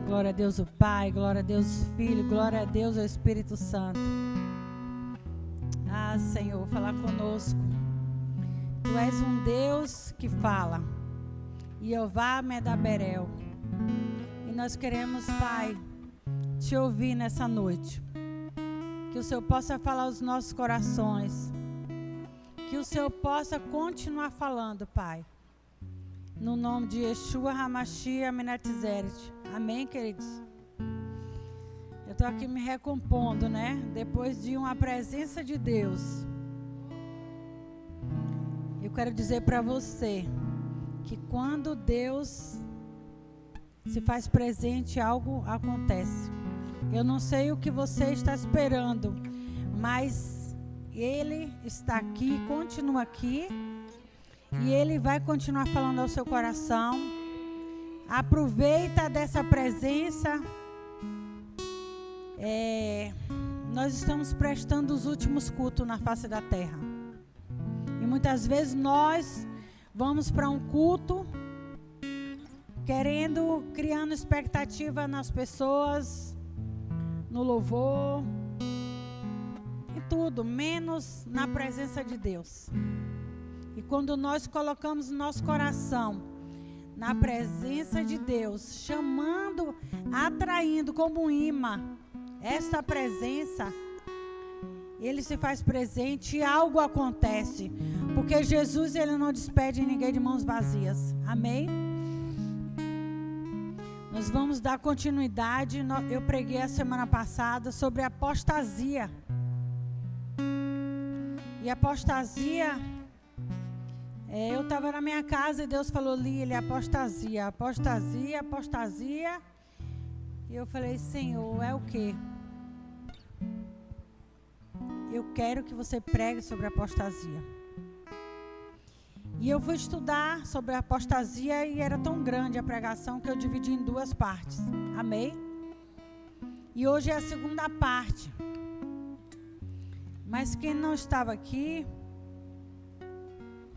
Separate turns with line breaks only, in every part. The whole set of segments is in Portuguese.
Glória a Deus o Pai, glória a Deus o Filho, glória a Deus o Espírito Santo. Ah, Senhor, falar conosco. Tu és um Deus que fala. Jeová Medaberel. E nós queremos, Pai, te ouvir nessa noite. Que o Senhor possa falar aos nossos corações. Que o Senhor possa continuar falando, Pai. No nome de Yeshua Hamashia Amenatizeret. Amém, queridos? Eu estou aqui me recompondo, né? Depois de uma presença de Deus. Eu quero dizer para você que quando Deus se faz presente, algo acontece. Eu não sei o que você está esperando, mas Ele está aqui, continua aqui. E Ele vai continuar falando ao seu coração. Aproveita dessa presença. Nós estamos prestando os últimos cultos na face da terra. E muitas vezes nós vamos para um culto criando expectativa nas pessoas, no louvor, e tudo, menos na presença de Deus. E quando nós colocamos nosso coração na presença de Deus, chamando, atraindo como um imã esta presença, Ele se faz presente e algo acontece. Porque Jesus, Ele não despede ninguém de mãos vazias. Amém? Nós vamos dar continuidade. Eu preguei a semana passada sobre apostasia. E apostasia... eu estava na minha casa e Deus falou, Lília, apostasia, apostasia, apostasia. E eu falei, Senhor, é o quê? Eu quero que você pregue sobre apostasia. E eu fui estudar sobre a apostasia e era tão grande a pregação que eu dividi em duas partes. Amém? E hoje é a segunda parte. Mas quem não estava aqui...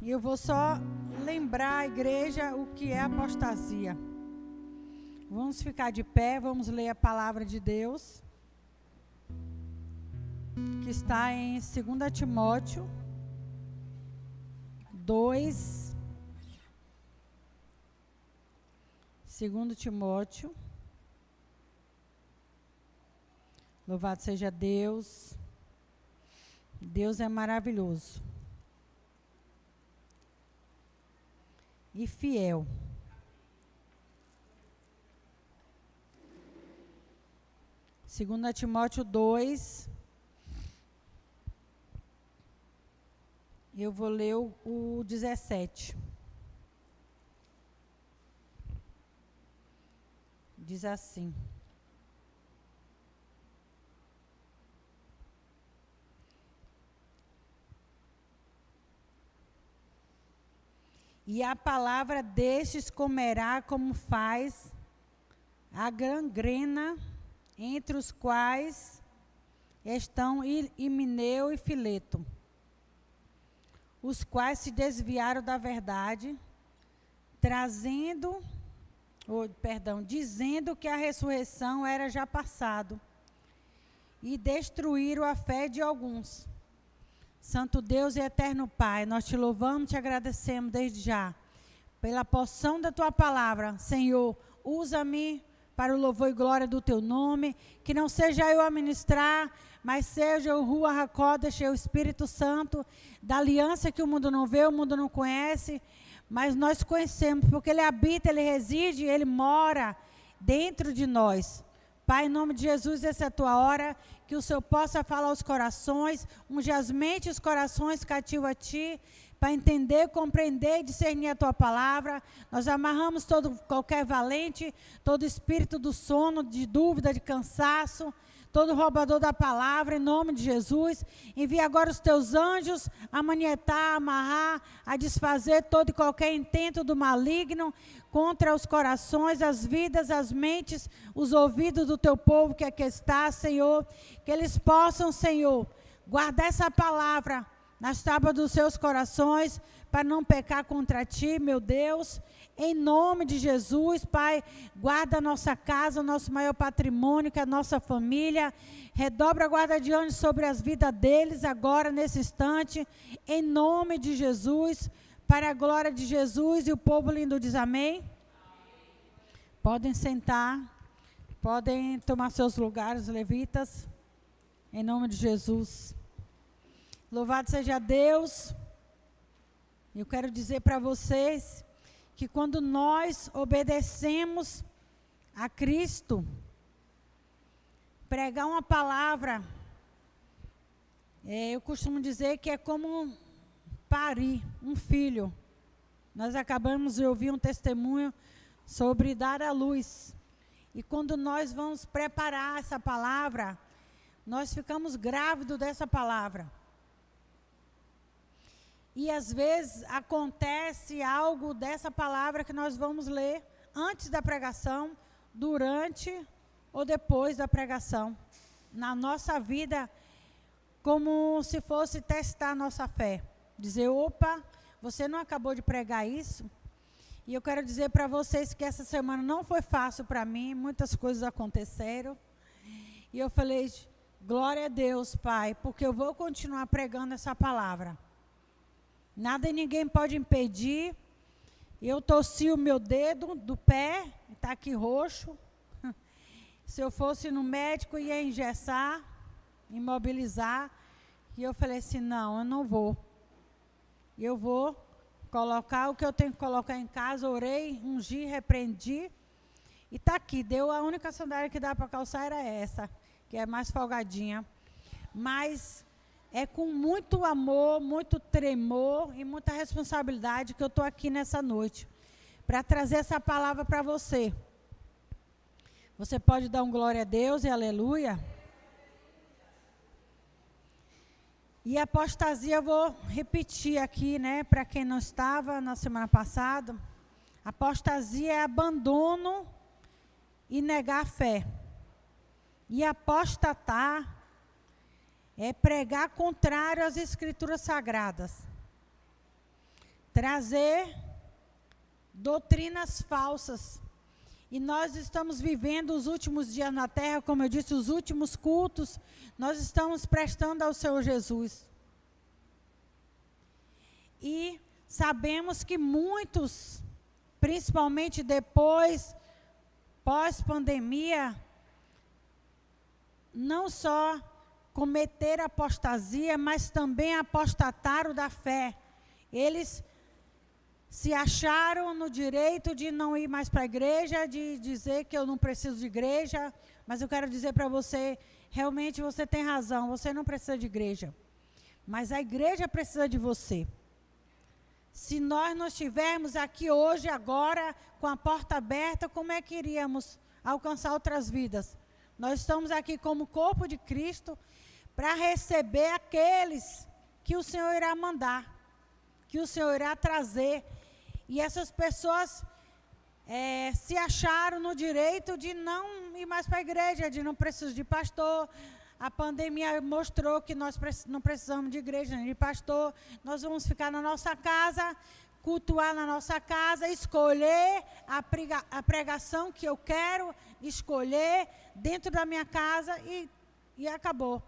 E eu vou só lembrar a igreja o que é apostasia. Vamos ficar de pé, vamos ler a palavra de Deus, que está em 2 Timóteo 2. 2 Timóteo. Louvado seja Deus. Deus é maravilhoso. E fiel. Segunda Timóteo 2. Eu vou ler o 17. Diz assim. E a palavra destes comerá como faz a gangrena, entre os quais estão Himeneu e Fileto, os quais se desviaram da verdade, dizendo que a ressurreição era já passado, e destruíram a fé de alguns. Santo Deus e eterno Pai, nós te louvamos e te agradecemos desde já, pela porção da tua palavra. Senhor, usa-me para o louvor e glória do teu nome, que não seja eu a ministrar, mas seja o Ruach HaKodesh, o Espírito Santo, da aliança que o mundo não vê, o mundo não conhece, mas nós conhecemos, porque Ele habita, Ele reside, Ele mora dentro de nós. Pai, em nome de Jesus, essa é a tua hora, que o Senhor possa falar aos corações, unge as mentes e os corações cativo a Ti, para entender, compreender e discernir a Tua palavra. Nós amarramos qualquer valente, todo espírito do sono, de dúvida, de cansaço, todo roubador da palavra, em nome de Jesus. Envia agora os Teus anjos a manietar, a amarrar, a desfazer todo e qualquer intento do maligno contra os corações, as vidas, as mentes, os ouvidos do Teu povo que aqui está, Senhor. Que eles possam, Senhor, guardar essa palavra nas tábuas dos seus corações, para não pecar contra Ti, meu Deus. Em nome de Jesus, Pai, guarda a nossa casa, o nosso maior patrimônio, que é a nossa família. Redobra a guarda de anjos sobre as vidas deles agora, nesse instante. Em nome de Jesus, para a glória de Jesus. E o povo lindo diz amém. Podem sentar, podem tomar seus lugares, levitas. Em nome de Jesus. Louvado seja Deus. Eu quero dizer para vocês que quando nós obedecemos a Cristo, pregar uma palavra, eu costumo dizer que é como parir um filho. Nós acabamos de ouvir um testemunho sobre dar à luz. E quando nós vamos preparar essa palavra, nós ficamos grávidos dessa palavra. E às vezes acontece algo dessa palavra que nós vamos ler antes da pregação, durante ou depois da pregação. Na nossa vida, como se fosse testar a nossa fé. Dizer, opa, você não acabou de pregar isso? E eu quero dizer para vocês que essa semana não foi fácil para mim, muitas coisas aconteceram. E eu falei, glória a Deus, Pai, porque eu vou continuar pregando essa palavra. Nada e ninguém pode impedir. Eu torci o meu dedo do pé, está aqui roxo. Se eu fosse no médico, ia engessar, imobilizar. E eu falei assim, não, eu não vou. Eu vou colocar o que eu tenho que colocar em casa. Orei, ungi, repreendi. E está aqui, a única sandália que dá para calçar era essa, que é mais folgadinha. Mas é com muito amor, muito tremor e muita responsabilidade que eu estou aqui nessa noite, para trazer essa palavra para você. Você pode dar um glória a Deus e aleluia? E apostasia, eu vou repetir aqui, né, para quem não estava na semana passada. Apostasia é abandono e negar a fé. E apostatar é pregar contrário às Escrituras Sagradas. Trazer doutrinas falsas. E nós estamos vivendo os últimos dias na terra, como eu disse, os últimos cultos, nós estamos prestando ao Senhor Jesus. E sabemos que muitos, principalmente depois, pós-pandemia, não só cometer apostasia, mas também apostataram da fé. Eles se acharam no direito de não ir mais para a igreja, de dizer que eu não preciso de igreja, mas eu quero dizer para você, realmente você tem razão, você não precisa de igreja, mas a igreja precisa de você. Se nós não estivermos aqui hoje, agora, com a porta aberta, como é que iríamos alcançar outras vidas? Nós estamos aqui como corpo de Cristo, para receber aqueles que o Senhor irá mandar, que o Senhor irá trazer. E essas pessoas se acharam no direito de não ir mais para a igreja, de não precisar de pastor. A pandemia mostrou que nós não precisamos de igreja nem de pastor. Nós vamos ficar na nossa casa, cultuar na nossa casa, escolher a pregação que eu quero, escolher dentro da minha casa e acabou.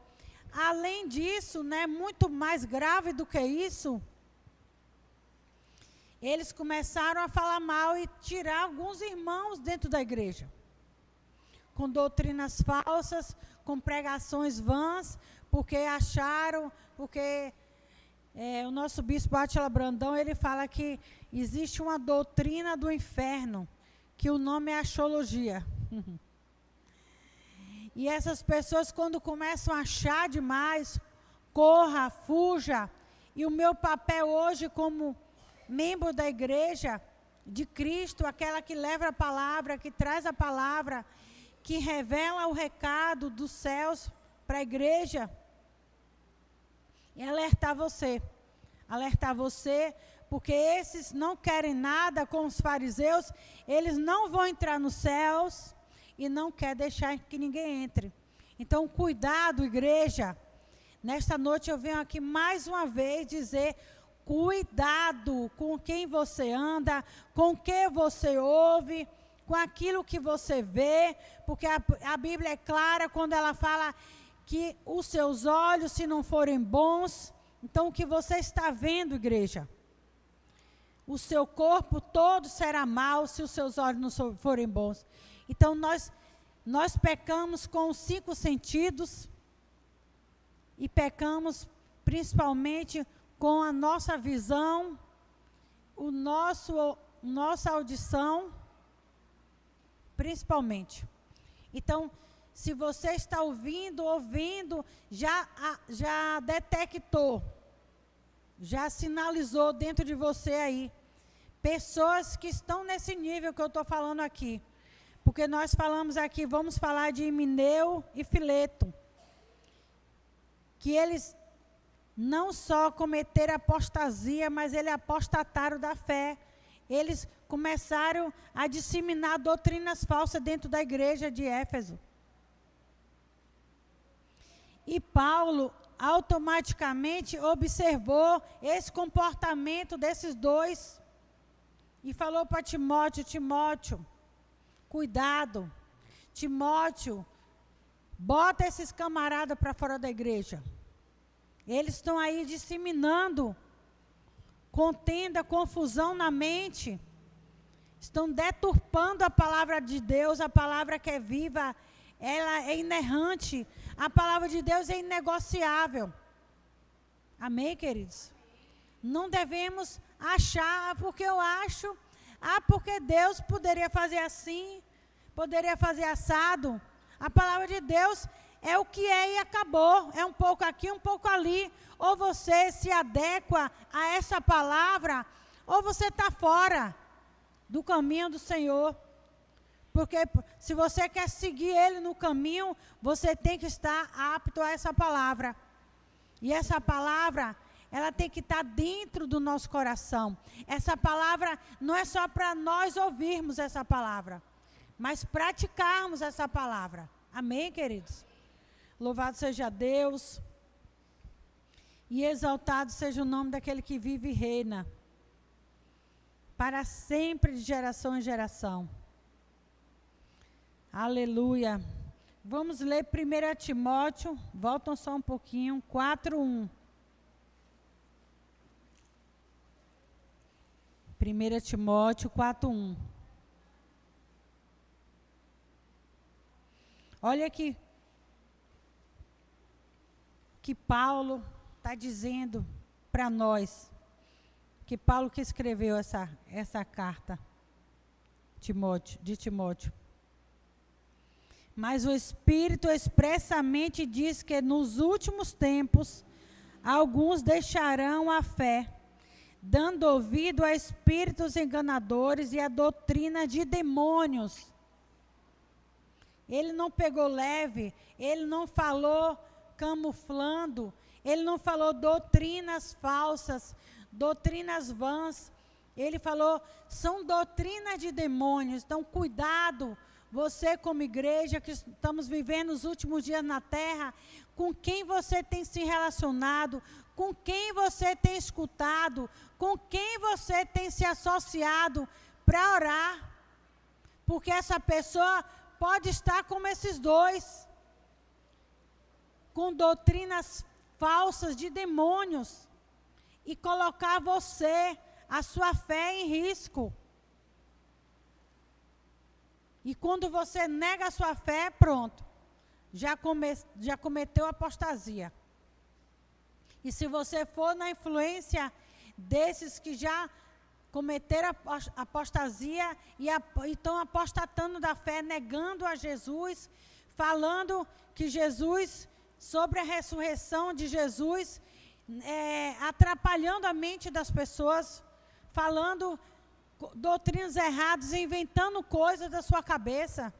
Além disso, né, muito mais grave do que isso, eles começaram a falar mal e tirar alguns irmãos dentro da igreja. Com doutrinas falsas, com pregações vãs, porque acharam, porque o nosso bispo Átila Brandão, ele fala que existe uma doutrina do inferno, que o nome é axologia. E essas pessoas, quando começam a achar demais, corra, fuja. E o meu papel hoje, como membro da igreja de Cristo, aquela que leva a palavra, que traz a palavra, que revela o recado dos céus para a igreja, é alertar você. Alertar você, porque esses não querem nada com os fariseus, eles não vão entrar nos céus, e não quer deixar que ninguém entre. Então, cuidado, igreja. Nesta noite eu venho aqui mais uma vez dizer, Cuidado com quem você anda, com o que você ouve, com aquilo que você vê, porque a Bíblia é clara quando ela fala que os seus olhos, se não forem bons, então o que você está vendo, igreja? O seu corpo todo será mau se os seus olhos não forem bons. Então nós pecamos com os 5 sentidos e pecamos principalmente com a nossa visão, nossa audição, principalmente. Então, se você está ouvindo, já detectou, já sinalizou dentro de você aí, pessoas que estão nesse nível que eu estou falando aqui. Porque nós falamos aqui, vamos falar de Himeneu e Fileto, que eles não só cometeram apostasia, mas eles apostataram da fé. Eles começaram a disseminar doutrinas falsas dentro da igreja de Éfeso. E Paulo automaticamente observou esse comportamento desses dois e falou para Timóteo, cuidado, Timóteo, bota esses camaradas para fora da igreja. Eles estão aí disseminando contenda, confusão na mente. Estão deturpando a palavra de Deus, a palavra que é viva, ela é inerrante. A palavra de Deus é inegociável. Amém, queridos? Não devemos achar, porque eu acho, porque Deus poderia fazer assim, poderia fazer assado. A palavra de Deus é o que é e acabou. É um pouco aqui, um pouco ali. Ou você se adequa a essa palavra, ou você está fora do caminho do Senhor. Porque se você quer seguir Ele no caminho, você tem que estar apto a essa palavra. E essa palavra, ela tem que estar dentro do nosso coração. Essa palavra não é só para nós ouvirmos essa palavra, mas praticarmos essa palavra. Amém, queridos? Louvado seja Deus. E exaltado seja o nome daquele que vive e reina, para sempre, de geração em geração. Aleluia. Vamos ler 1 Timóteo, voltam só um pouquinho, 4:1. 1 Timóteo 4:1. Olha aqui que Paulo está dizendo para nós, que Paulo que escreveu essa carta de Timóteo. Mas o Espírito expressamente diz que nos últimos tempos alguns deixarão a fé, dando ouvido a espíritos enganadores e a doutrina de demônios. Ele não pegou leve, ele não falou camuflando, ele não falou doutrinas falsas, doutrinas vãs. Ele falou, são doutrinas de demônios. Então, cuidado, você como igreja, que estamos vivendo os últimos dias na terra, com quem você tem se relacionado, com quem você tem escutado, com quem você tem se associado para orar. Porque essa pessoa pode estar como esses dois, com doutrinas falsas de demônios, e colocar você, a sua fé em risco. E quando você nega a sua fé, pronto, já cometeu apostasia. E se você for na influência desses que já cometeram apostasia e estão apostatando da fé, negando a Jesus, falando que Jesus, sobre a ressurreição de Jesus, atrapalhando a mente das pessoas, falando doutrinas erradas, inventando coisas da sua cabeça.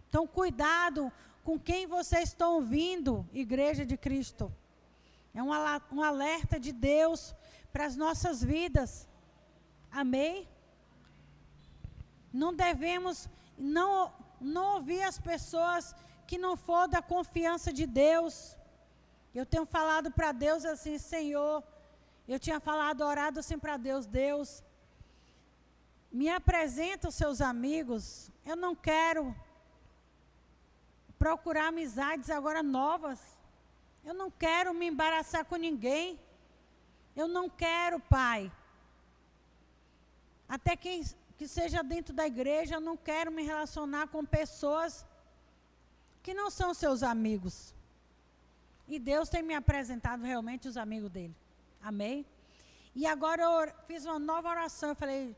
Então, cuidado com quem vocês estão ouvindo, Igreja de Cristo. É um alerta de Deus para as nossas vidas. Amém? Não devemos não ouvir as pessoas que não for da confiança de Deus. Eu tenho falado para Deus assim, Senhor, eu tinha falado, orado assim para Deus, Deus, me apresenta os seus amigos, eu não quero procurar amizades agora novas, eu não quero me embaraçar com ninguém, eu não quero, Pai, até que seja dentro da igreja, eu não quero me relacionar com pessoas que não são seus amigos. E Deus tem me apresentado realmente os amigos dele. Amém? E agora eu fiz uma nova oração, eu falei,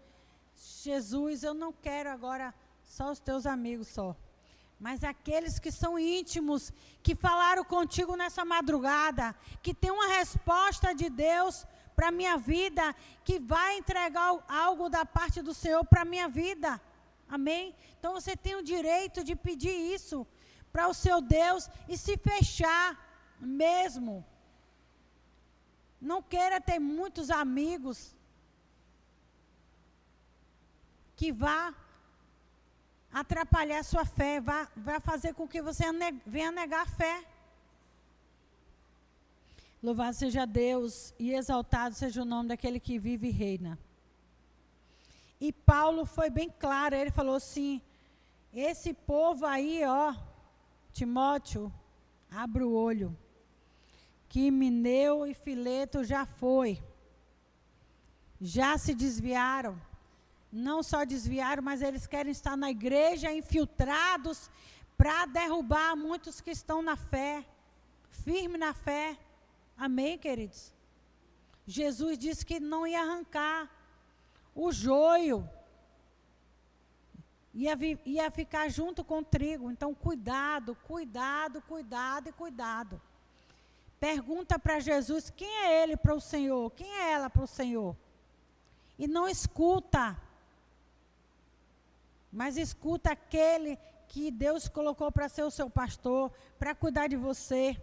Jesus, eu não quero agora só os teus amigos só, mas aqueles que são íntimos, que falaram contigo nessa madrugada, que tem uma resposta de Deus para a minha vida, que vai entregar algo da parte do Senhor para a minha vida. Amém? Então você tem o direito de pedir isso para o seu Deus e se fechar mesmo. Não queira ter muitos amigos que vá atrapalhar a sua fé, vai fazer com que você venha negar a fé. Louvado seja Deus e exaltado seja o nome daquele que vive e reina. E Paulo foi bem claro, ele falou assim, esse povo aí, ó, Timóteo, abre o olho, que Himeneu e Fileto já se desviaram, não só desviaram, mas eles querem estar na igreja infiltrados para derrubar muitos que estão na fé, firme na fé. Amém, queridos? Jesus disse que não ia arrancar o joio, ia ficar junto com o trigo. Então, cuidado, cuidado, cuidado e cuidado. Pergunta para Jesus, quem é ele para o Senhor? Quem é ela para o Senhor? E não escuta, mas escuta aquele que Deus colocou para ser o seu pastor, para cuidar de você.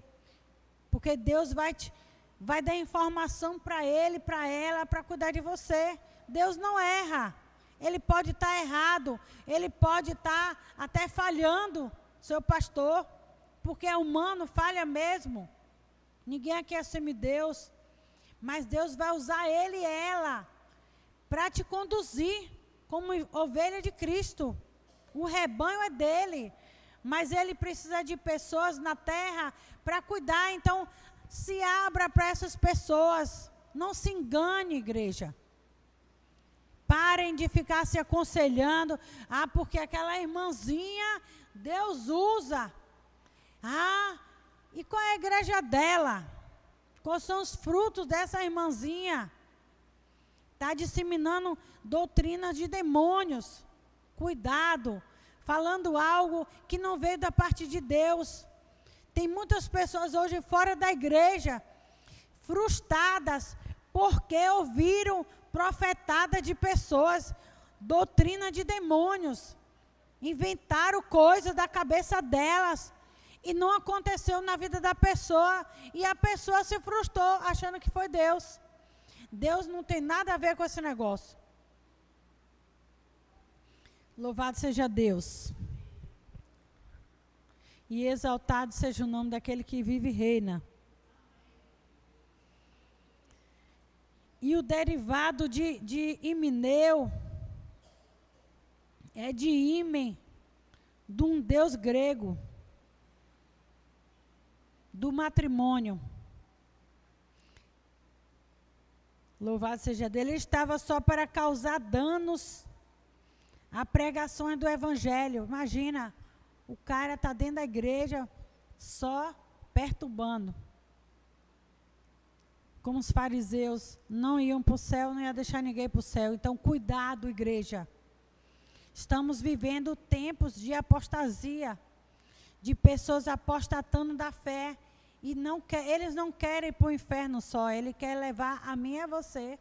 Porque Deus vai dar informação para ele, para ela, para cuidar de você. Deus não erra. Ele pode estar errado, ele pode estar até falhando, seu pastor, porque é humano, falha mesmo. Ninguém aqui é semideus, mas Deus vai usar ele e ela para te conduzir como ovelha de Cristo. O rebanho é dele, mas ele precisa de pessoas na terra para cuidar. Então, se abra para essas pessoas. Não se engane, igreja. Parem de ficar se aconselhando. Ah, porque aquela irmãzinha, Deus usa. Ah, e qual é a igreja dela? Quais são os frutos dessa irmãzinha? Está disseminando doutrinas de demônios. Cuidado, falando algo que não veio da parte de Deus. Tem muitas pessoas hoje fora da igreja, frustradas, porque ouviram profetada de pessoas, doutrina de demônios, inventaram coisas da cabeça delas, e não aconteceu na vida da pessoa, e a pessoa se frustrou, achando que foi Deus. Deus não tem nada a ver com esse negócio. Louvado seja Deus. E exaltado seja o nome daquele que vive e reina. E o derivado de Himeneu é de ímen, de um deus grego, do matrimônio. Louvado seja dele. Ele estava só para causar danos a pregações do evangelho. Imagina, o cara está dentro da igreja só perturbando. Como os fariseus não iam para o céu, não ia deixar ninguém para o céu. Então, cuidado, igreja. Estamos vivendo tempos de apostasia, de pessoas apostatando da fé. E eles não querem ir para o inferno só, ele quer levar a mim e a você.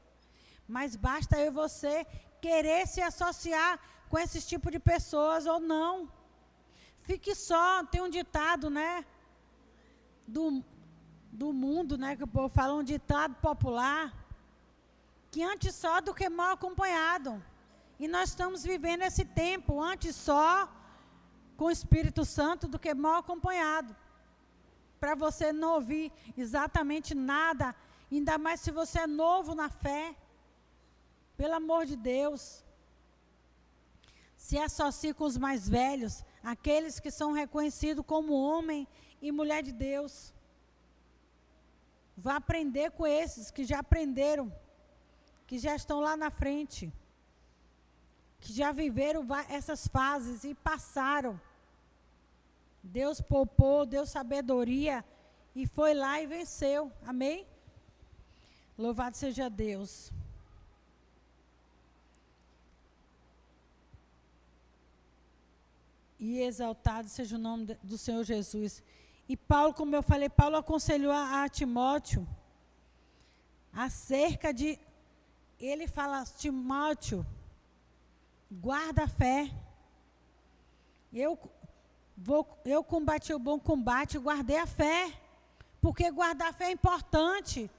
Mas basta eu e você querer se associar com esse tipo de pessoas ou não. Fique só, tem um ditado, né? Do mundo, né? Que o povo fala, um ditado popular, que antes só do que mal acompanhado. E nós estamos vivendo esse tempo, antes só com o Espírito Santo do que mal acompanhado. Para você não ouvir exatamente nada ainda mais se você é novo na fé. Pelo amor de Deus. Se associe com os mais velhos, aqueles que são reconhecidos como homem e mulher de Deus. Vá aprender com esses que já aprenderam, que já estão lá na frente, que já viveram essas fases e passaram. Deus poupou, deu sabedoria e foi lá e venceu. Amém? Louvado seja Deus. E exaltado seja o nome do Senhor Jesus. E Paulo, como eu falei, Paulo aconselhou a Timóteo acerca de, ele fala, Timóteo, guarda a fé. Eu combati o bom combate, guardei a fé, porque guardar a fé é importante.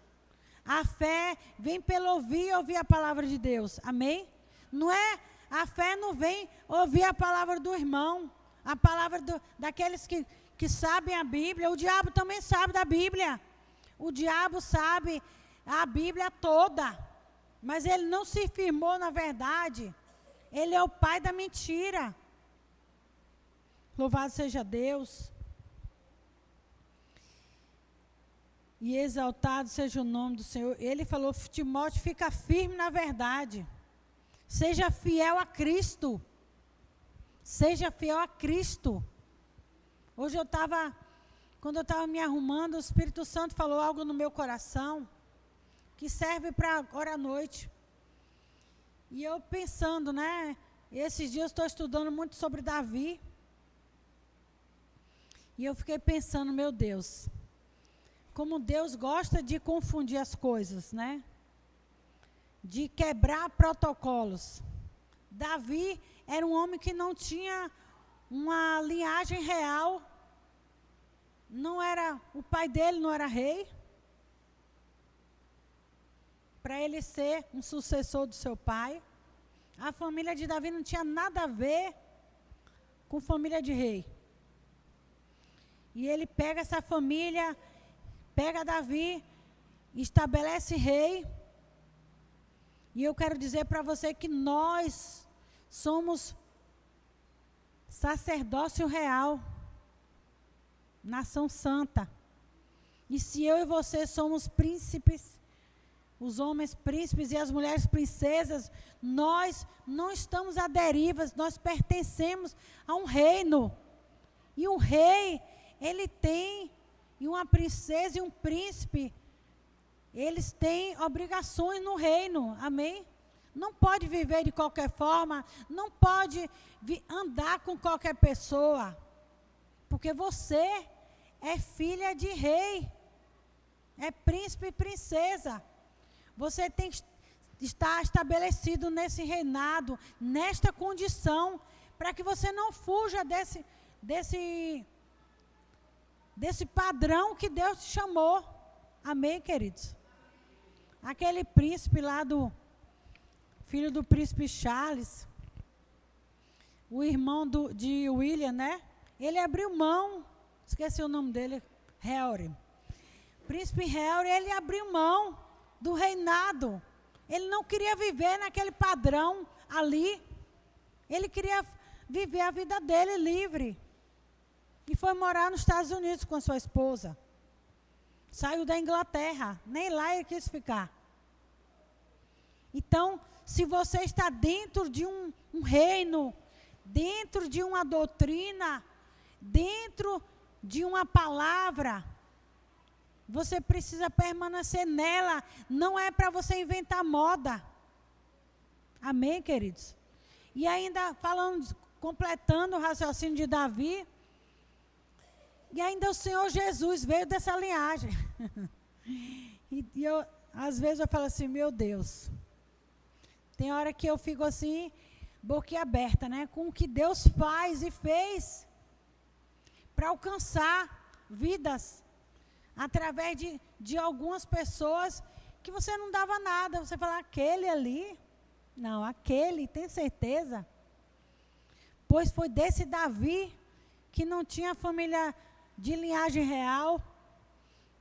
A fé vem pelo ouvir a palavra de Deus, amém? A fé não vem ouvir a palavra do irmão, a palavra daqueles que sabem a Bíblia. O diabo também sabe da Bíblia, o diabo sabe a Bíblia toda, mas ele não se firmou na verdade, ele é o pai da mentira. Louvado seja Deus. E exaltado seja o nome do Senhor. Ele falou, Timóteo, fica firme na verdade. Seja fiel a Cristo. Seja fiel a Cristo. Hoje quando eu estava me arrumando, o Espírito Santo falou algo no meu coração, que serve para agora à noite. E eu pensando, né? Esses dias eu estou estudando muito sobre Davi. E eu fiquei pensando, meu Deus, como Deus gosta de confundir as coisas, né? De quebrar protocolos. Davi era um homem que não tinha uma linhagem real. O pai dele não era rei. Para ele ser um sucessor do seu pai. A família de Davi não tinha nada a ver com família de rei. E ele pega essa família, pega Davi, estabelece rei. E eu quero dizer para você que nós somos sacerdócio real, nação santa. E se eu e você somos príncipes, os homens príncipes e as mulheres princesas, nós não estamos à deriva, nós pertencemos a um reino. E um rei, ele tem, e uma princesa e um príncipe, eles têm obrigações no reino, amém? Não pode viver de qualquer forma, não pode andar com qualquer pessoa, porque você é filha de rei, é príncipe e princesa. Você tem que estar estabelecido nesse reinado, nesta condição, para que você não fuja desse padrão que Deus te chamou. Amém, queridos? Aquele príncipe lá filho do príncipe Charles, o irmão de William, né? Ele abriu mão, esqueci o nome dele, Henry. Príncipe Henry, ele abriu mão do reinado. Ele não queria viver naquele padrão ali. Ele queria viver a vida dele livre. E foi morar nos Estados Unidos com a sua esposa. Saiu da Inglaterra, nem lá ele quis ficar. Então, se você está dentro de um reino, dentro de uma doutrina, dentro de uma palavra, você precisa permanecer nela. Não é para você inventar moda. Amém, queridos? E ainda completando o raciocínio de Davi, e ainda o Senhor Jesus veio dessa linhagem. Às vezes eu falo assim, meu Deus. Tem hora que eu fico assim, boquiaberta, né? Com o que Deus faz e fez para alcançar vidas através de algumas pessoas que você não dava nada. Você fala, aquele ali? Não, aquele, tem certeza? Pois foi desse Davi, que não tinha família de linhagem real,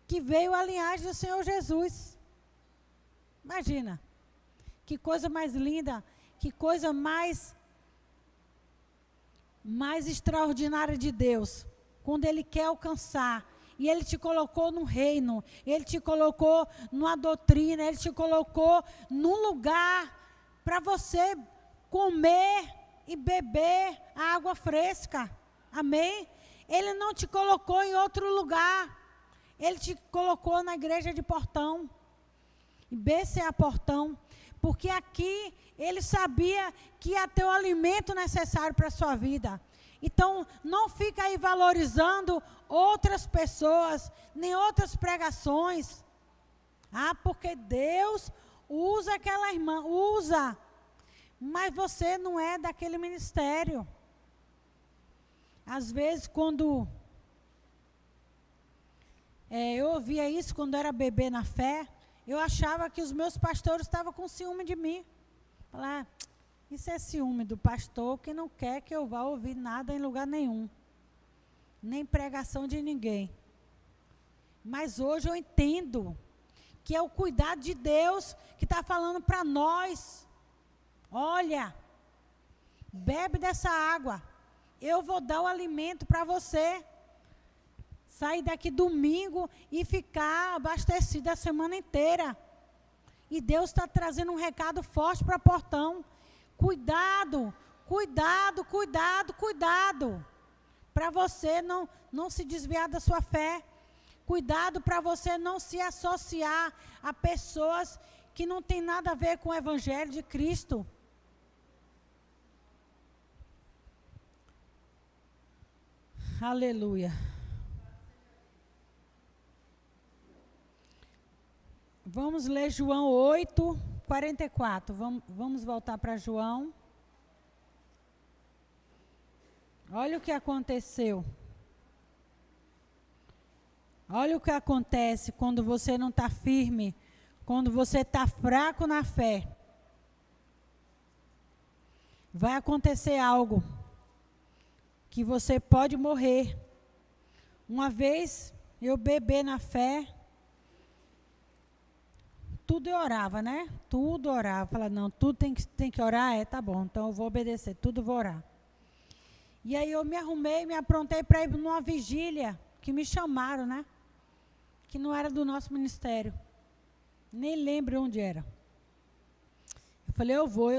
que veio a linhagem do Senhor Jesus. Imagina. Que coisa mais linda, que coisa mais extraordinária de Deus. Quando Ele quer alcançar. E Ele te colocou no reino. Ele te colocou numa doutrina. Ele te colocou num lugar para você comer e beber água fresca. Amém? Ele não te colocou em outro lugar. Ele te colocou na igreja de Portão. BCA Portão. Porque aqui Ele sabia que ia ter o alimento necessário para a sua vida. Então, não fica aí valorizando outras pessoas, nem outras pregações. Porque Deus usa aquela irmã, usa. Mas você não é daquele ministério. Às vezes, quando eu ouvia isso, quando era bebê na fé, eu achava que os meus pastores estavam com ciúme de mim. Falar, isso é ciúme do pastor que não quer que eu vá ouvir nada em lugar nenhum. Nem pregação de ninguém. Mas hoje eu entendo que é o cuidado de Deus que está falando para nós. Olha, bebe dessa água. Eu vou dar o alimento para você. Sair daqui domingo e ficar abastecido a semana inteira. E Deus está trazendo um recado forte para Portão. Cuidado, cuidado, cuidado, cuidado. Para você não se desviar da sua fé. Cuidado para você não se associar a pessoas que não têm nada a ver com o Evangelho de Cristo. Aleluia. Vamos ler João 8, 44. Vamos voltar para João. Olha o que aconteceu. Olha o que acontece quando você não está firme, quando você está fraco na fé. Vai acontecer algo que você pode morrer. Uma vez eu bebi na fé, tudo eu orava, né? Tudo orava. Falava, não, tudo tem que orar? Tá bom, então eu vou obedecer, tudo vou orar. E aí eu me arrumei, me aprontei para ir numa vigília, que me chamaram, né? Que não era do nosso ministério. Nem lembro onde era. Eu falei, eu vou,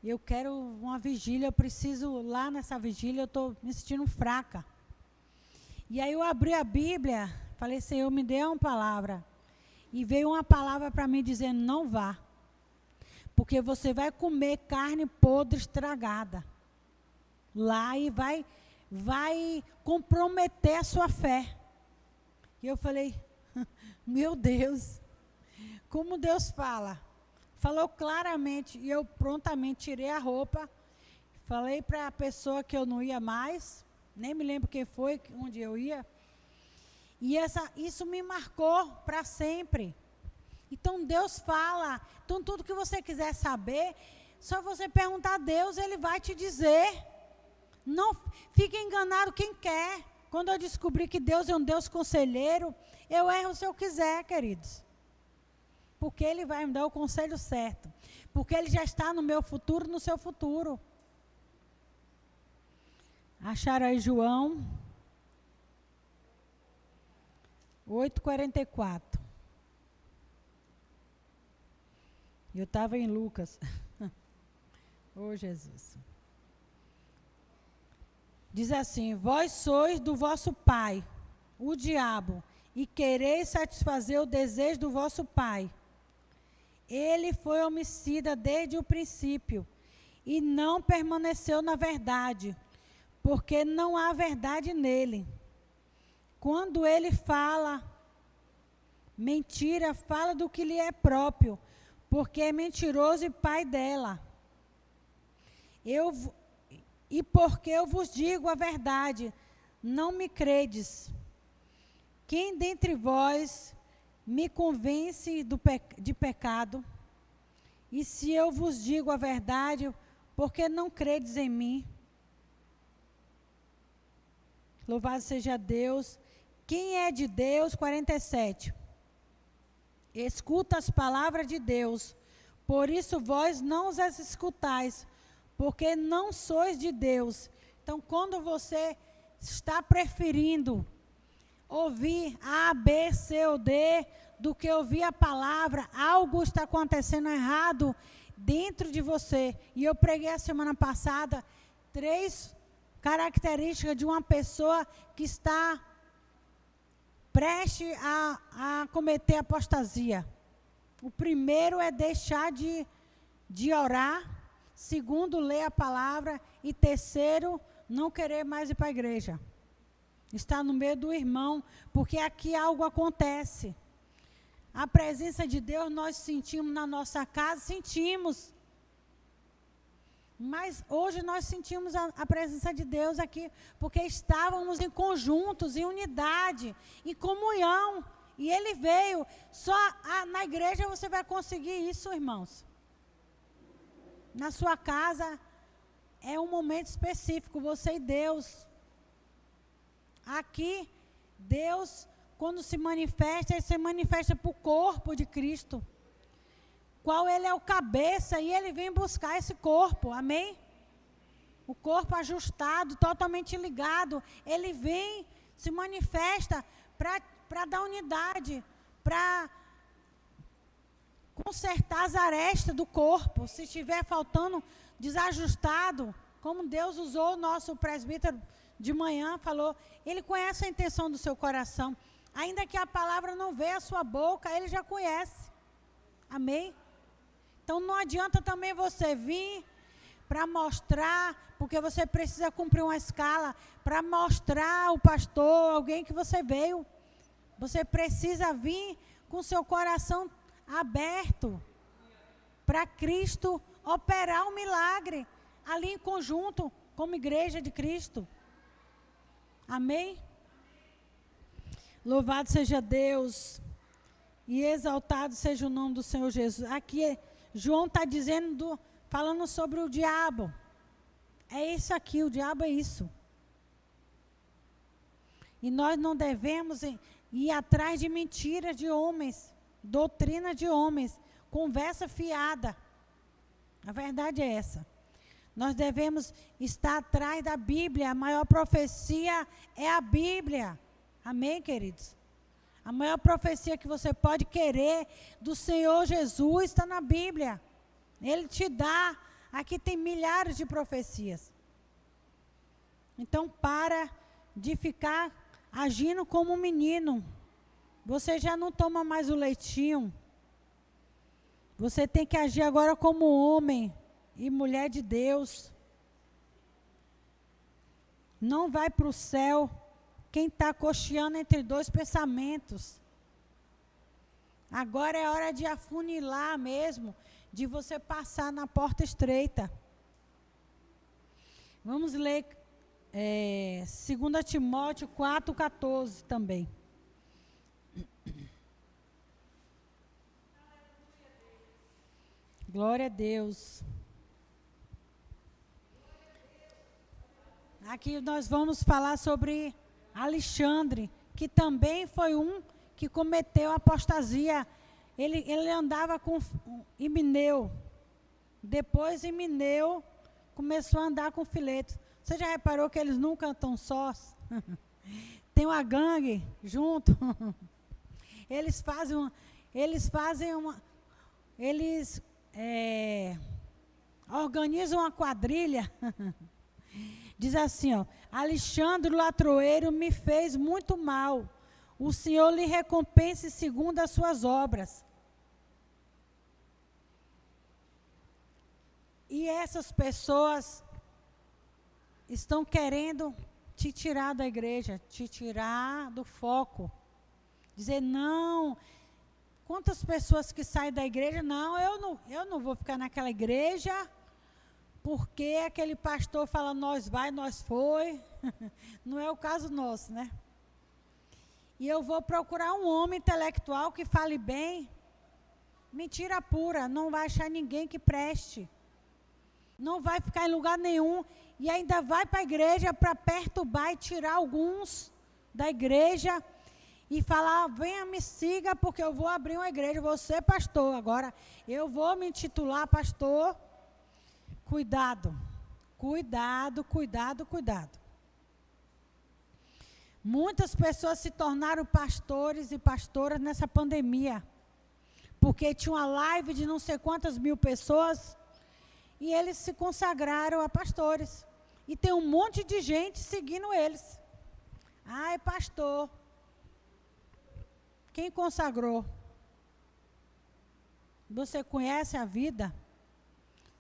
eu quero uma vigília, eu preciso lá nessa vigília, eu estou me sentindo fraca. E aí eu abri a Bíblia, falei, Senhor, me dê uma palavra. E veio uma palavra para mim dizendo, não vá. Porque você vai comer carne podre estragada. Lá e vai comprometer a sua fé. E eu falei, meu Deus, como Deus fala. Falou claramente, e eu prontamente tirei a roupa. Falei para a pessoa que eu não ia mais. Nem me lembro quem foi, onde eu ia. E isso me marcou para sempre. Então Deus fala. Então tudo que você quiser saber, só você perguntar a Deus, Ele vai te dizer. Não fique enganado quem quer. Quando eu descobri que Deus é um Deus conselheiro, eu erro se eu quiser, queridos. Porque Ele vai me dar o conselho certo. Porque Ele já está no meu futuro, no seu futuro. Acharam aí João 8:44. Eu estava em Lucas. Oh, Jesus. Diz assim, vós sois do vosso pai, o diabo, e quereis satisfazer o desejo do vosso pai. Ele foi homicida desde o princípio, e não permaneceu na verdade, porque não há verdade nele. Quando ele fala mentira, fala do que lhe é próprio, porque é mentiroso e pai dela. E porque eu vos digo a verdade, não me credes. Quem dentre vós me convence de pecado? E se eu vos digo a verdade, por que não credes em mim? Louvado seja Deus. Quem é de Deus? 47. escuta as palavras de Deus. Por isso vós não as escutais, porque não sois de Deus. Então, quando você está preferindo ouvir A, B, C ou D, do que ouvir a palavra, algo está acontecendo errado dentro de você. E eu preguei a semana passada 3 características de uma pessoa que está prestes a cometer apostasia. O primeiro é deixar de orar. Segundo, ler a palavra. E terceiro, não querer mais ir para a igreja. Estar no meio do irmão, porque aqui algo acontece. A presença de Deus nós sentimos na nossa casa, sentimos. Mas hoje nós sentimos a presença de Deus aqui, porque estávamos em conjuntos, em unidade, em comunhão. E Ele veio. Só na igreja você vai conseguir isso, irmãos. Na sua casa é um momento específico, você e Deus. Aqui, Deus, quando se manifesta, Ele se manifesta para o corpo de Cristo, qual Ele é o cabeça, e Ele vem buscar esse corpo, amém? O corpo ajustado, totalmente ligado, Ele vem, se manifesta para dar unidade, para consertar as arestas do corpo. Se estiver faltando, desajustado, como Deus usou o nosso presbítero de manhã, falou, Ele conhece a intenção do seu coração. Ainda que a palavra não veja a sua boca, Ele já conhece. Amém? Então não adianta também você vir para mostrar, porque você precisa cumprir uma escala, para mostrar ao pastor, alguém que você veio. Você precisa vir com seu coração aberto para Cristo operar um milagre ali em conjunto, como igreja de Cristo. Amém? Louvado seja Deus e exaltado seja o nome do Senhor Jesus. Aqui João está dizendo, falando sobre o diabo. É isso aqui, o diabo é isso. E nós não devemos ir atrás de mentiras de homens, doutrina de homens, conversa fiada. A verdade é essa. Nós devemos estar atrás da Bíblia. A maior profecia é a Bíblia. Amém, queridos? A maior profecia que você pode querer do Senhor Jesus está na Bíblia. Ele te dá. Aqui tem milhares de profecias. Então, para de ficar agindo como um menino. Você já não toma mais o leitinho. Você tem que agir agora como homem e mulher de Deus. Não vai para o céu quem está cocheando entre 2 pensamentos. Agora é hora de afunilar mesmo, de você passar na porta estreita. Vamos ler 2 Timóteo 4,14 também. Glória a Deus. Aqui nós vamos falar sobre Alexandre, que também foi um que cometeu apostasia. Ele andava com Himeneu. Depois Himeneu começou a andar com Fileto. Você já reparou que eles nunca estão sós? Tem uma gangue junto. Eles organizam uma quadrilha. Diz assim, ó, Alexandre o Latroeiro me fez muito mal. O Senhor lhe recompense segundo as suas obras. E essas pessoas estão querendo te tirar da igreja, te tirar do foco. Dizer, não. Quantas pessoas que saem da igreja, não, eu não vou ficar naquela igreja, porque aquele pastor fala, nós vai, nós foi. Não é o caso nosso, né? E eu vou procurar um homem intelectual que fale bem. Mentira pura, não vai achar ninguém que preste. Não vai ficar em lugar nenhum. E ainda vai para a igreja para perturbar e tirar alguns da igreja. e falar, venha me siga, porque eu vou abrir uma igreja, vou ser pastor. Agora, eu vou me intitular pastor. Cuidado, cuidado, cuidado, cuidado. Muitas pessoas se tornaram pastores e pastoras nessa pandemia, porque tinha uma live de não sei quantas mil pessoas, e eles se consagraram a pastores. E tem um monte de gente seguindo eles. Ah, é pastor. Quem consagrou? Você conhece a vida?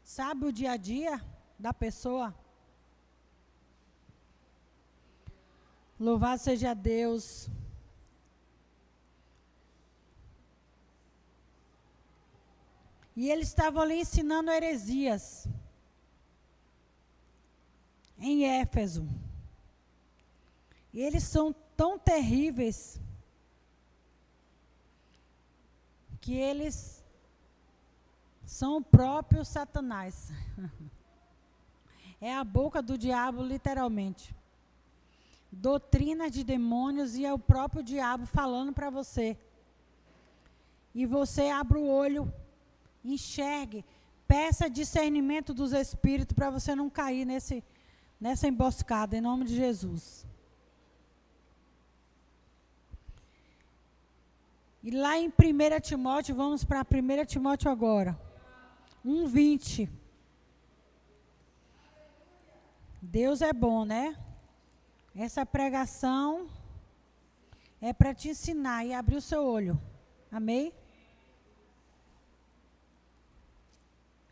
Sabe o dia a dia da pessoa? Louvado seja Deus. E eles estavam ali ensinando heresias em Éfeso. E eles são tão terríveis que eles são o próprio Satanás. É a boca do diabo, literalmente. Doutrina de demônios, e é o próprio diabo falando para você. E você abre o olho, enxergue, peça discernimento dos espíritos para você não cair nessa emboscada, em nome de Jesus. E lá em 1 Timóteo, vamos para 1 Timóteo agora, 1:20. Deus é bom, né? Essa pregação é para te ensinar e abrir o seu olho. Amém?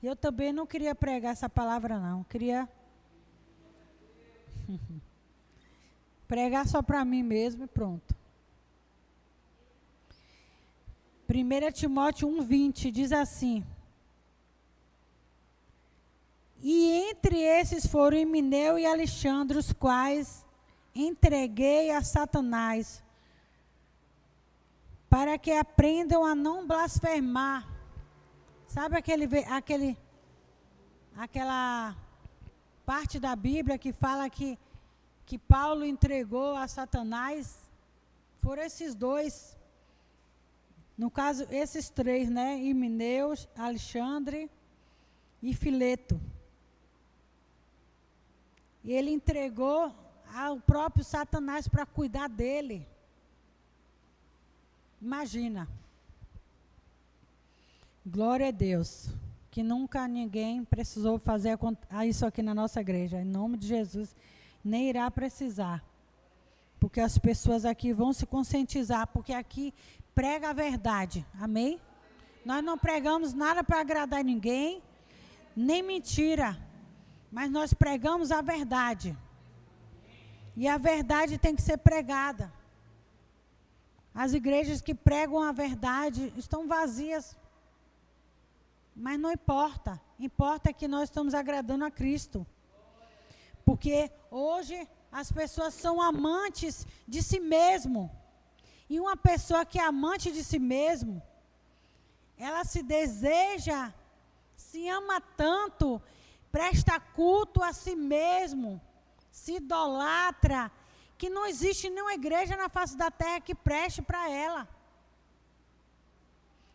Eu também não queria pregar essa palavra, não. Queria pregar só para mim mesmo e pronto. 1 Timóteo 1:20 diz assim: e entre esses foram Himeneu e Alexandre, os quais entreguei a Satanás, para que aprendam a não blasfemar. Sabe aquela parte da Bíblia que fala que Paulo entregou a Satanás? Foram esses dois. No caso, esses três, né? Himeneu, Alexandre e Fileto. E ele entregou ao próprio Satanás para cuidar dele. Imagina. Glória a Deus. Que nunca ninguém precisou fazer isso aqui na nossa igreja. Em nome de Jesus, nem irá precisar. Porque as pessoas aqui vão se conscientizar, porque aqui prega a verdade. Amém? Nós não pregamos nada para agradar ninguém, nem mentira. Mas nós pregamos a verdade. E a verdade tem que ser pregada. As igrejas que pregam a verdade estão vazias. Mas não importa. Importa que nós estamos agradando a Cristo. Porque hoje as pessoas são amantes de si mesmo. E uma pessoa que é amante de si mesmo, ela se deseja, se ama tanto, presta culto a si mesmo, se idolatra, que não existe nenhuma igreja na face da terra que preste para ela.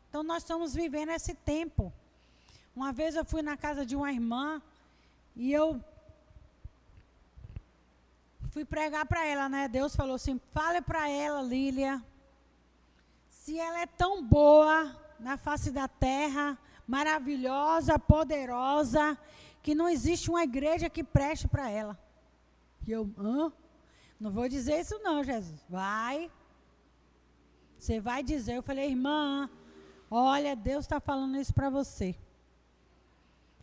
Então nós estamos vivendo esse tempo. Uma vez eu fui na casa de uma irmã e eu fui pregar para ela, né? Deus falou assim: fale para ela, Lília, se ela é tão boa na face da terra, maravilhosa, poderosa, que não existe uma igreja que preste para ela. E eu, não vou dizer isso não, Jesus. Vai. Você vai dizer. Eu falei, irmã, olha, Deus está falando isso para você.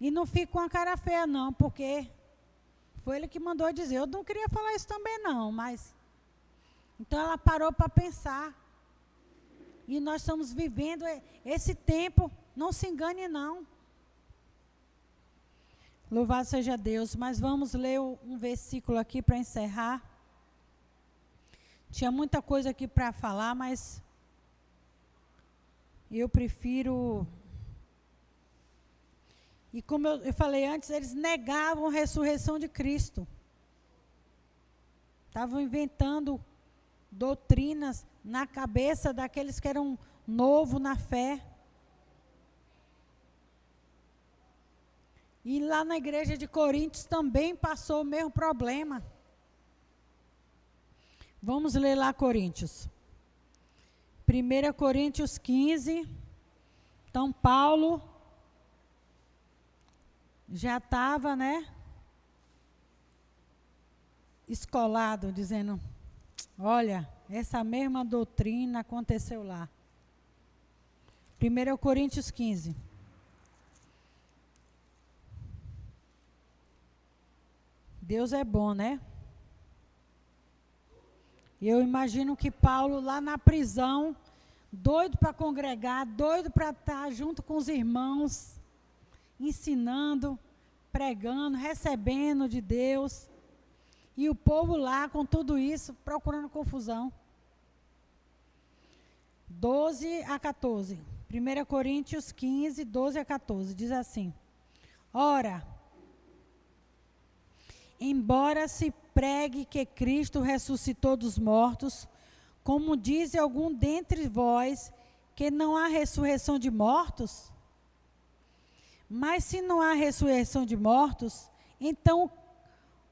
E não fica com a cara feia não, porque foi Ele que mandou dizer. Eu não queria falar isso também não, mas... Então ela parou para pensar. E nós estamos vivendo esse tempo, não se engane não. Louvado seja Deus, mas vamos ler um versículo aqui para encerrar. Tinha muita coisa aqui para falar, mas eu prefiro... E como eu falei antes, eles negavam a ressurreição de Cristo. Estavam inventando doutrinas na cabeça daqueles que eram novos na fé. E lá na igreja de Coríntios também passou o mesmo problema. Vamos ler lá Coríntios. 1 Coríntios 15. Então, Paulo já estava, escolado, dizendo, olha, essa mesma doutrina aconteceu lá. 1 Coríntios 15. Deus é bom, né? Eu imagino que Paulo lá na prisão, doido para congregar, doido para estar junto com os irmãos, ensinando, pregando, recebendo de Deus. E o povo lá, com tudo isso, procurando confusão. 12 a 14. 1 Coríntios 15, 12 a 14. Diz assim. Ora, embora se pregue que Cristo ressuscitou dos mortos, como diz algum dentre vós, que não há ressurreição de mortos? Mas se não há ressurreição de mortos, então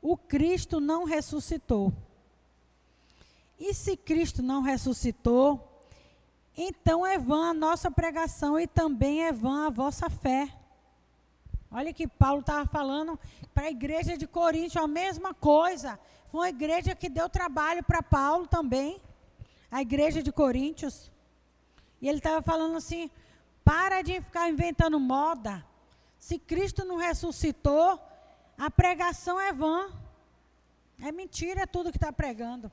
o Cristo não ressuscitou. E se Cristo não ressuscitou, então é vã a nossa pregação e também é vã a vossa fé. Olha que Paulo estava falando para a igreja de Coríntios a mesma coisa. Foi uma igreja que deu trabalho para Paulo também, a igreja de Coríntios. E ele estava falando assim, para de ficar inventando moda. Se Cristo não ressuscitou, a pregação é vã. É mentira, é tudo que está pregando.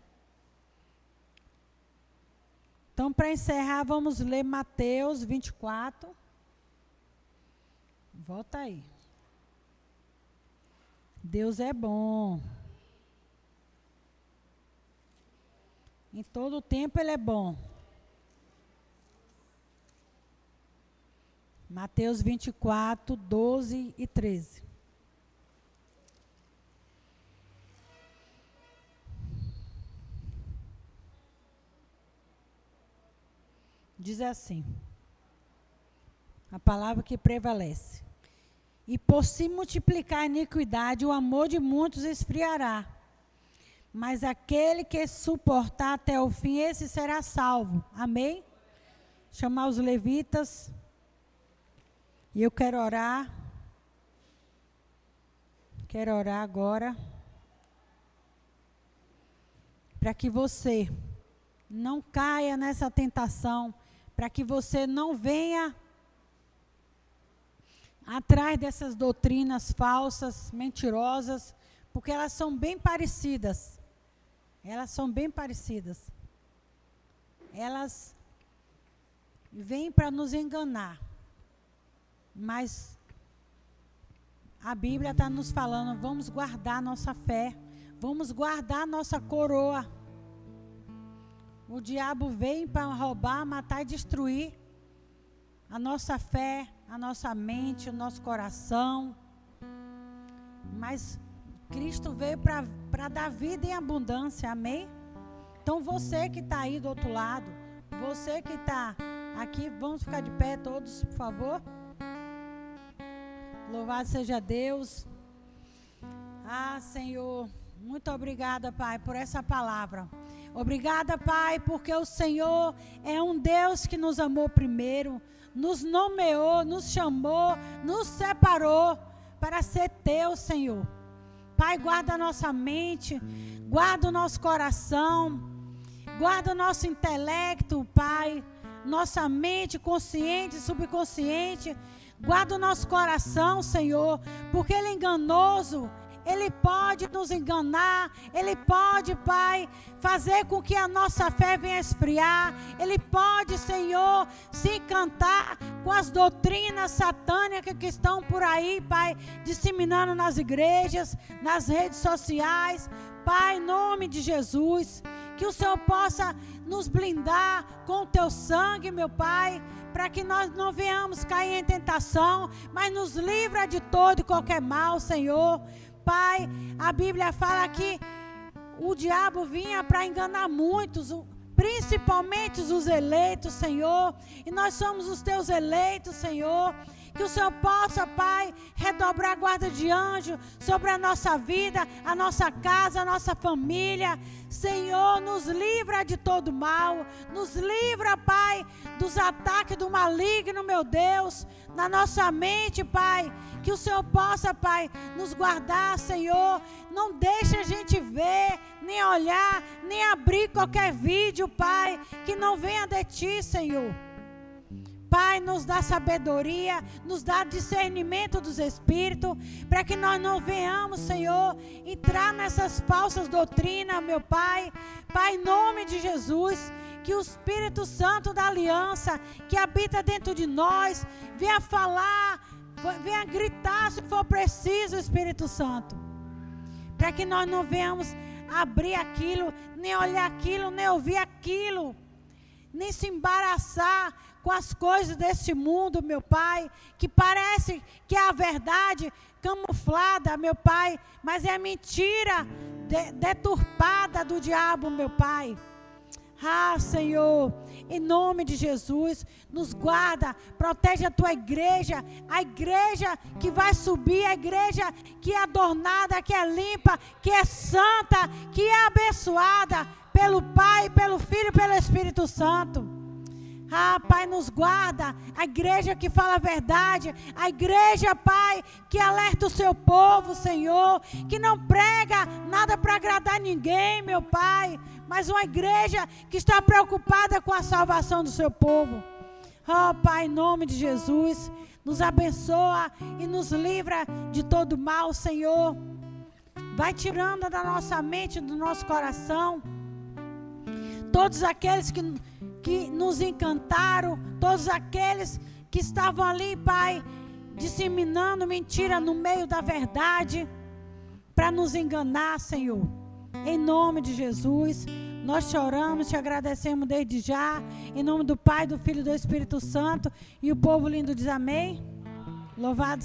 Então, para encerrar, vamos ler Mateus 24. Volta aí. Deus é bom. Em todo tempo Ele é bom. Mateus 24, 12 e 13. Diz assim, a palavra que prevalece. E por se multiplicar a iniquidade, o amor de muitos esfriará. Mas aquele que suportar até o fim, esse será salvo. Amém? Chamar os levitas. E eu quero orar. Quero orar agora. Para que você não caia nessa tentação. Para que você não venha atrás dessas doutrinas falsas, mentirosas, porque elas são bem parecidas. Elas são bem parecidas. Elas vêm para nos enganar. Mas a Bíblia está nos falando, vamos guardar nossa fé, vamos guardar nossa coroa. O diabo vem para roubar, matar e destruir a nossa fé, a nossa mente, o nosso coração. Mas Cristo veio para dar vida em abundância, amém? Então você que está aí do outro lado, você que está aqui, vamos ficar de pé todos, por favor. Louvado seja Deus. Ah, Senhor, muito obrigada, Pai, por essa palavra. Obrigada, Pai, porque o Senhor é um Deus que nos amou primeiro, nos nomeou, nos chamou, nos separou para ser teu, Senhor. Pai, guarda a nossa mente, guarda o nosso coração, guarda o nosso intelecto, Pai, nossa mente consciente e subconsciente, guarda o nosso coração, Senhor, porque ele é enganoso. Ele pode nos enganar, Ele pode, Pai, fazer com que a nossa fé venha esfriar. Ele pode, Senhor, se encantar com as doutrinas satânicas que estão por aí, Pai, disseminando nas igrejas, nas redes sociais. Pai, em nome de Jesus, que o Senhor possa nos blindar com o Teu sangue, meu Pai, para que nós não venhamos cair em tentação, mas nos livra de todo e qualquer mal, Senhor. Pai, a Bíblia fala que o diabo vinha para enganar muitos, principalmente os eleitos, Senhor. E nós somos os teus eleitos, Senhor. Que o Senhor possa, Pai, redobrar a guarda de anjo sobre a nossa vida, a nossa casa, a nossa família. Senhor, nos livra de todo mal. Nos livra, Pai, dos ataques do maligno, meu Deus, na nossa mente, Pai. Que o Senhor possa, Pai, nos guardar, Senhor. Não deixe a gente ver, nem olhar, nem abrir qualquer vídeo, Pai, que não venha de Ti, Senhor. Pai, nos dá sabedoria, nos dá discernimento dos Espíritos, para que nós não venhamos, Senhor, entrar nessas falsas doutrinas, meu Pai. Pai, em nome de Jesus, que o Espírito Santo da aliança, que habita dentro de nós, venha falar, venha gritar se for preciso, Espírito Santo. Para que nós não venhamos abrir aquilo, nem olhar aquilo, nem ouvir aquilo, nem se embaraçar com as coisas desse mundo, meu Pai, que parece que é a verdade camuflada, meu Pai, mas é mentira deturpada do diabo, meu Pai. Ah, Senhor, em nome de Jesus, nos guarda, protege a Tua igreja, a igreja que vai subir, a igreja que é adornada, que é limpa, que é santa, que é abençoada pelo Pai, pelo Filho e pelo Espírito Santo. Ah, Pai, nos guarda, a igreja que fala a verdade, a igreja, Pai, que alerta o seu povo, Senhor, que não prega nada para agradar ninguém, meu Pai, mas uma igreja que está preocupada com a salvação do seu povo. Oh, Pai, em nome de Jesus, nos abençoa e nos livra de todo mal, Senhor. Vai tirando da nossa mente, do nosso coração, todos aqueles que nos encantaram, todos aqueles que estavam ali, Pai, disseminando mentira no meio da verdade, para nos enganar, Senhor. Em nome de Jesus, nós te oramos, te agradecemos desde já, em nome do Pai, do Filho e do Espírito Santo, e o povo lindo diz amém. Louvado